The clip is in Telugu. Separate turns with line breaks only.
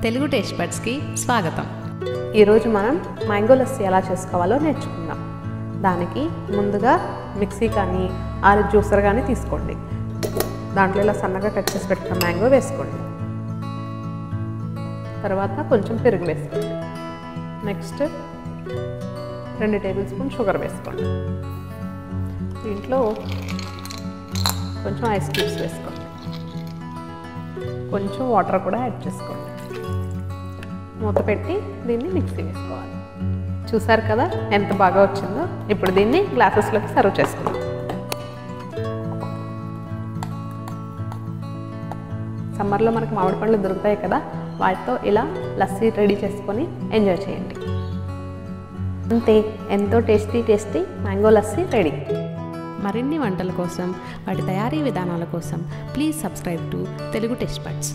తెలుగు టేస్ట్ బడ్స్కి స్వాగతం.
ఈరోజు మనం మ్యాంగో లస్సీ ఎలా చేసుకోవాలో నేర్చుకుందాం. దానికి ముందుగా మిక్సీ కానీ ఆరెంజ్ జ్యూసర్ కానీ తీసుకోండి. దాంట్లో ఇలా సన్నగా కట్ చేసి పెట్టుకున్న మ్యాంగో వేసుకోండి. తర్వాత కొంచెం పెరుగు వేసుకోండి. నెక్స్ట్ 2 టేబుల్ స్పూన్ షుగర్ వేసుకోండి. దీంట్లో కొంచెం ఐస్ క్యూబ్స్ వేసుకోండి. కొంచెం వాటర్ కూడా యాడ్ చేసుకోండి. మూత పెట్టి దీన్ని మిక్సీ వేసుకోవాలి. చూసారు కదా ఎంత బాగా వచ్చిందో. ఇప్పుడు దీన్ని గ్లాసెస్లోకి సర్వ్ చేసుకుందాం. సమ్మర్లో మనకు మామిడి పండ్లు దొరుకుతాయి కదా, వాటితో ఇలా లస్సీ రెడీ చేసుకొని ఎంజాయ్ చేయండి. అంతే, ఎంతో టేస్టీ మ్యాంగో లస్సీ రెడీ.
మరిన్ని వంటల కోసం, వాటి తయారీ విధానాల కోసం please subscribe to Telugu taste buds.